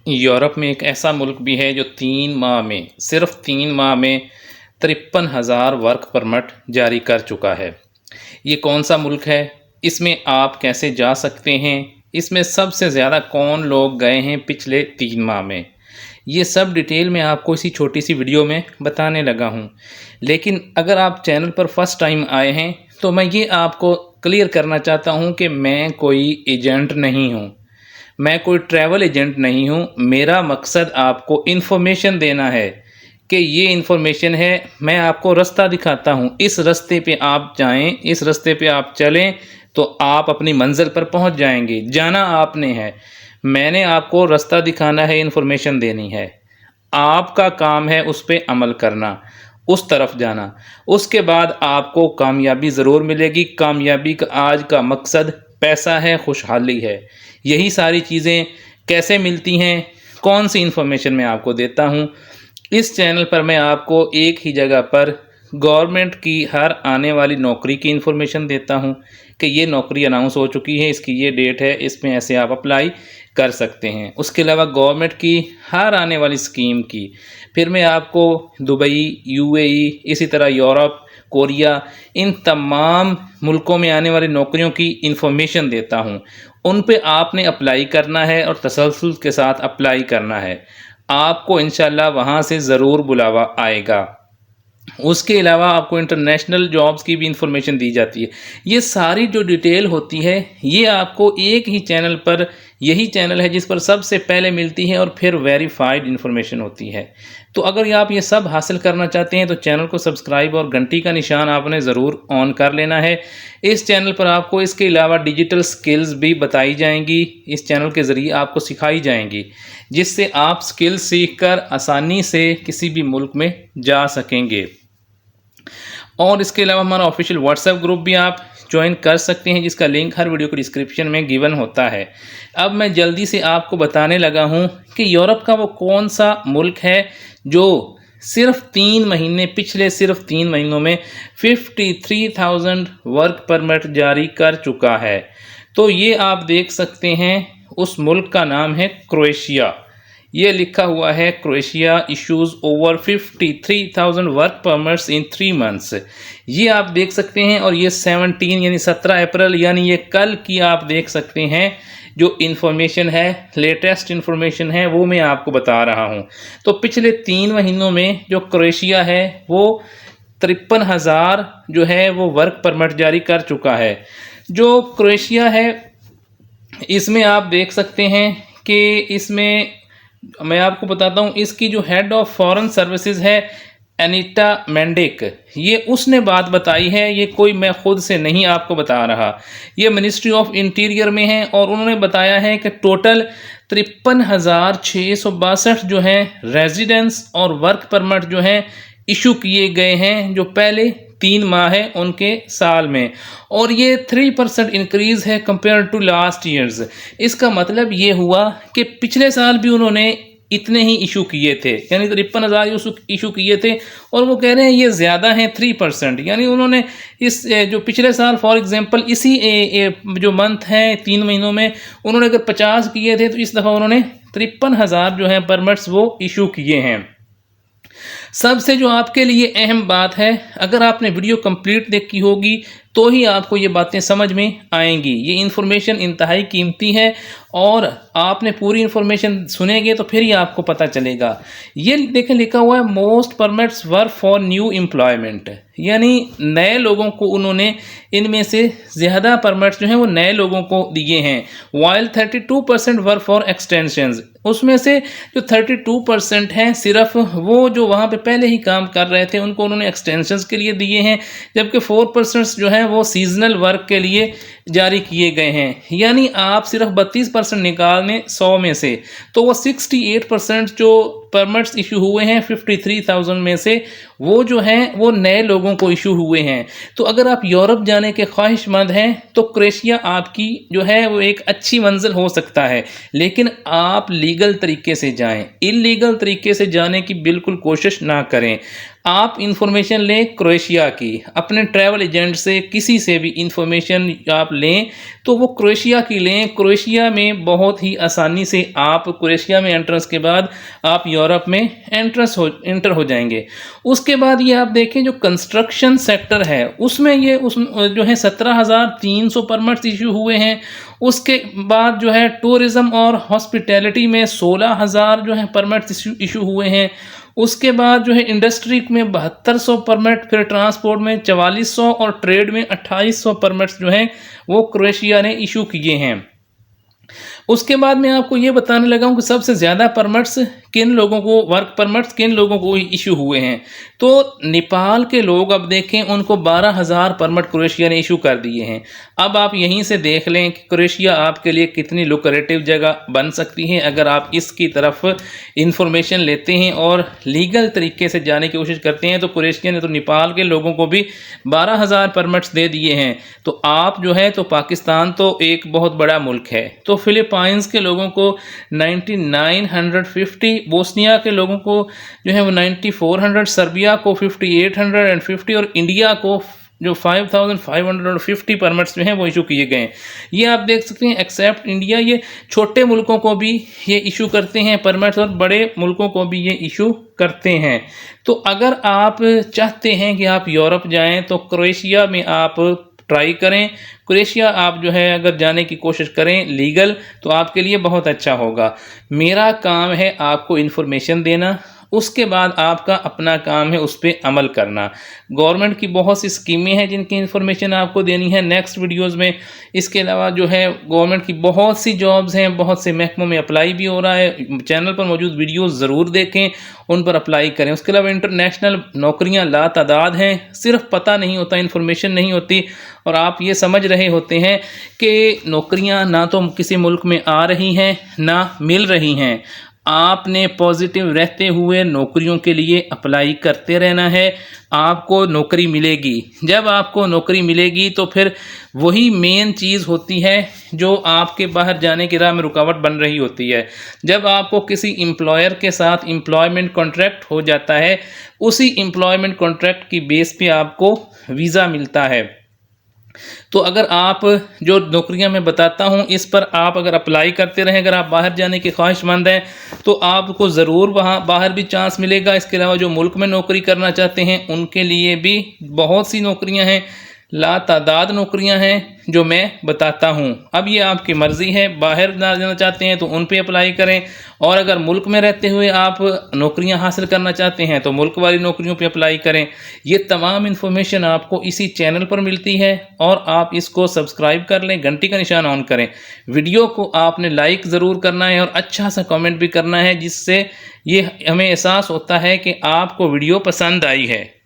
Europe में एक ऐसा मुल्क भी है जो 3 माह में, सिर्फ 3 माह में 53,000 वर्क परमिट जारी कर चुका है। ये कौन सा मुल्क है? इसमें आप कैसे जा सकते हैं? इसमें सबसे ज़्यादा कौन लोग गए हैं पिछले 3 माह में? ये सब डिटेल मैं आपको इसी छोटी सी वीडियो में बताने लगा हूँ। लेकिन अगर आप चैनल पर फर्स्ट टाइम आए हैं तो मैं ये आपको क्लियर करना चाहता हूँ कि मैं कोई एजेंट नहीं हूँ, मैं कोई ट्रैवल एजेंट नहीं हूँ। मेरा मकसद आपको इन्फॉर्मेशन देना है कि ये इन्फॉर्मेशन है, मैं आपको रास्ता दिखाता हूँ, इस रास्ते पे आप जाएं, इस रास्ते पे आप चलें तो आप अपनी मंजिल पर पहुँच जाएंगे। जाना आपने है, मैंने आपको रास्ता दिखाना है, इन्फॉर्मेशन देनी है, आपका काम है उस पर अमल करना, उस तरफ जाना। उसके बाद आपको कामयाबी ज़रूर मिलेगी। कामयाबी का आज का मकसद पैसा है, खुशहाली है। यही सारी चीज़ें कैसे मिलती हैं, कौन सी इन्फॉर्मेशन मैं आपको देता हूँ। इस चैनल पर मैं आपको एक ही जगह पर गवर्नमेंट की हर आने वाली नौकरी की इन्फॉर्मेशन देता हूँ कि ये नौकरी अनाउंस हो चुकी है, इसकी ये डेट है, इसमें ऐसे आप अप्लाई कर सकते हैं। उसके अलावा गवर्नमेंट की हर आने वाली स्कीम की, फिर मैं आपको दुबई, यूएई, इसी तरह यूरोप, कोरिया, इन तमाम मुल्कों में आने वाली नौकरियों की इन्फॉर्मेशन देता हूँ। उन पे आपने अप्लाई करना है और तसल्सल के साथ अप्लाई करना है। आपको इंशाल्लाह वहाँ से ज़रूर बुलावा आएगा। उसके अलावा आपको इंटरनेशनल जॉब्स की भी इंफॉर्मेशन दी जाती है। ये सारी जो डिटेल होती है ये आपको एक ही चैनल पर, यही चैनल है जिस पर सबसे पहले मिलती है और फिर वेरीफाइड इंफॉर्मेशन होती है। तो अगर आप ये सब हासिल करना चाहते हैं तो चैनल को सब्सक्राइब और घंटी का निशान आपने ज़रूर ऑन कर लेना है। इस चैनल पर आपको इसके अलावा डिजिटल स्किल्स भी बताई जाएंगी, इस चैनल के ज़रिए आपको सिखाई जाएंगी, जिससे आप स्किल्स सीख कर आसानी से किसी भी मुल्क में जा सकेंगे। और इसके अलावा हमारा ऑफिशियल व्हाट्सएप ग्रुप भी आप ज्वाइन कर सकते हैं, जिसका लिंक हर वीडियो के डिस्क्रिप्शन में गिवन होता है। अब मैं जल्दी से आपको बताने लगा हूं कि यूरोप का वो कौन सा मुल्क है जो सिर्फ 3 महीने, पिछले सिर्फ 3 महीनों में 53,000 वर्क परमिट जारी कर चुका है। तो ये आप देख सकते हैं, उस मुल्क का नाम है क्रोएशिया। ये लिखा हुआ है Croatia issues over 53,000 work permits in 3 months. ये आप देख सकते हैं और ये 17 यानी 17 अप्रैल यानी ये कल की आप देख सकते हैं। जो इन्फॉर्मेशन है, लेटेस्ट इन्फॉर्मेशन है, वो मैं आपको बता रहा हूँ। तो पिछले 3 महीनों में जो क्रोएशिया है वो 53,000 जो है वो वर्क परमिट जारी कर चुका है। जो क्रोएशिया है इसमें आप देख सकते हैं कि इसमें मैं आपको बताता हूँ, इसकी जो हेड ऑफ फॉरेन सर्विसेज है एनिटा मेंडिक, ये उसने बात बताई है, ये कोई मैं खुद से नहीं आपको बता रहा। ये मिनिस्ट्री ऑफ इंटीरियर में है और उन्होंने बताया है कि टोटल 53,662 जो हैं रेजिडेंस और वर्क परमिट जो हैं इशू किए गए हैं, जो पहले 3 माह है उनके साल में, और ये 3% इंक्रीज है कंपेयर टू लास्ट ईयर्स। इसका मतलब ये हुआ कि पिछले साल भी उन्होंने इतने ही इशू किए थे, यानी 53,000 इशू किए थे, और वो कह रहे हैं ये ज़्यादा हैं 3%। यानी उन्होंने इस जो पिछले साल फॉर एग्जांपल इसी जो मंथ है 3 महीनों में उन्होंने अगर 50 किए थे तो इस दफ़ा उन्होंने 53,000 जो है परमिट्स वो इशू किए हैं। सबसे जो आपके लिए अहम बात है, अगर आपने वीडियो कंप्लीट देखी होगी तो ही आपको ये बातें समझ में आएंगी। ये इन्फॉर्मेशन इंतहाई कीमती है और आपने पूरी इन्फॉर्मेशन सुनेंगे तो फिर ही आपको पता चलेगा। ये देखें लिखा हुआ है most permits were for new employment, यानी नए लोगों को उन्होंने इनमें से ज़्यादा परमिट्स जो हैं वो नए लोगों को दिए हैं। वाइल 32% वर फॉर एक्सटेंशंस, उसमें से जो 32% हैं सिर्फ वो जो वहाँ पे पहले ही काम कर रहे थे उनको उन्होंने एक्सटेंशंस के लिए दिए हैं, जबकि 4% जो है वो सीजनल वर्क के लिए जारी किए गए हैं। यानी आप सिर्फ 32% निकाल लें 100 में से तो वो 68% जो परमिट्स इशू हुए हैं 53,000 में से, वो जो हैं वो नए लोगों को इशू हुए हैं। तो अगर आप यूरोप जाने के ख्वाहिशमंद हैं तो क्रोएशिया आपकी जो है वो एक अच्छी मंजिल हो सकता है, लेकिन आप लीगल तरीके से जाएं, इलीगल तरीके से जाने की बिल्कुल कोशिश ना करें। आप इंफॉर्मेशन लें क्रोएशिया की, अपने ट्रैवल एजेंट से किसी से भी इंफॉर्मेशन आप लें तो वो क्रोएशिया की लें। क्रोएशिया में बहुत ही आसानी से आप क्रोएशिया में एंट्रेंस के बाद आप यूरोप में एंटर हो जाएंगे। उसके बाद ये आप देखें जो कंस्ट्रक्शन सेक्टर है उसमें ये जो है 17,300 परमिट्स इशू हुए हैं। उसके बाद जो है टूरिज्म और हॉस्पिटैलिटी में 16,000 जो है परमिट्स इशू हुए हैं। उसके बाद जो है इंडस्ट्री में 7200 परमिट, फिर ट्रांसपोर्ट में 4400 और ट्रेड में 2800 परमिट्स जो हैं वो क्रोएशिया ने इशू किए हैं। उसके बाद मैं आपको ये बताने लगा हूँ कि सबसे ज़्यादा परमिट्स किन लोगों को, वर्क परमिट्स किन लोगों को इशू हुए हैं। तो नेपाल के लोग अब देखें उनको 12,000 परमिट क्रोएशिया ने इशू कर दिए हैं। अब आप यहीं से देख लें कि क्रोएशिया आपके लिए कितनी लुक्रेटिव जगह बन सकती है अगर आप इसकी तरफ इंफॉर्मेशन लेते हैं और लीगल तरीके से जाने की कोशिश करते हैं। तो क्रोएशिया ने तो नेपाल के लोगों को भी 12,000 परमिट्स दे दिए हैं। तो आप जो है तो पाकिस्तान तो एक बहुत बड़ा मुल्क है, तो फिलीपाइंस के लोगों को 9950, बोस्निया के लोगों को जो है वो 9400, सर्बिया को 5850 और इंडिया को जो 5550 परमिट्स जो हैं वो इशू किए गए हैं। ये आप देख सकते हैं एक्सेप्ट इंडिया, ये छोटे मुल्कों को भी ये इशू करते हैं परमिट्स और बड़े मुल्कों को भी ये इशू करते हैं। तो अगर आप चाहते हैं कि आप यूरोप जाएं तो क्रोएशिया में आप ट्राई करें। क्रोएशिया आप जो है अगर जाने की कोशिश करें लीगल तो आपके लिए बहुत अच्छा होगा। मेरा काम है आपको इन्फॉर्मेशन देना, उसके बाद आपका अपना काम है उस पर अमल करना। गवर्नमेंट की बहुत सी स्कीमें हैं जिनकी इन्फॉर्मेशन आपको देनी है नेक्स्ट वीडियोस में। इसके अलावा जो है गवर्नमेंट की बहुत सी जॉब्स हैं, बहुत से महकमों में अप्लाई भी हो रहा है। चैनल पर मौजूद वीडियोस ज़रूर देखें, उन पर अप्लाई करें। उसके अलावा इंटरनेशनल नौकरियां लातादाद हैं, सिर्फ पता नहीं होता, इन्फॉर्मेशन नहीं होती और आप ये समझ रहे होते हैं कि नौकरियां ना तो किसी मुल्क में आ रही हैं ना मिल रही हैं। आपने पॉजिटिव रहते हुए नौकरियों के लिए अप्लाई करते रहना है, आपको नौकरी मिलेगी। जब आपको नौकरी मिलेगी तो फिर वही मेन चीज़ होती है जो आपके बाहर जाने की राह में रुकावट बन रही होती है। जब आपको किसी एम्प्लॉयर के साथ एम्प्लॉयमेंट कॉन्ट्रैक्ट हो जाता है, उसी एम्प्लॉयमेंट कॉन्ट्रैक्ट की बेस पे आपको वीज़ा मिलता है। तो अगर आप जो नौकरियां मैं बताता हूं इस पर आप अगर अप्लाई करते रहें, अगर आप बाहर जाने के ख्वाहिशमंद हैं तो आपको ज़रूर वहां बाहर भी चांस मिलेगा। इसके अलावा जो मुल्क में नौकरी करना चाहते हैं उनके लिए भी बहुत सी नौकरियां हैं, लातादाद नौकरियां हैं जो मैं बताता हूं। अब ये आपकी मर्ज़ी है, बाहर ना जाना चाहते हैं तो उन पे अप्लाई करें, और अगर मुल्क में रहते हुए आप नौकरियां हासिल करना चाहते हैं तो मुल्क वाली नौकरियों पे अप्लाई करें। ये तमाम इन्फॉर्मेशन आपको इसी चैनल पर मिलती है और आप इसको सब्सक्राइब कर लें, घंटी का निशान ऑन करें। वीडियो को आपने लाइक ज़रूर करना है और अच्छा सा कमेंट भी करना है, जिससे ये हमें एहसास होता है कि आपको वीडियो पसंद आई है।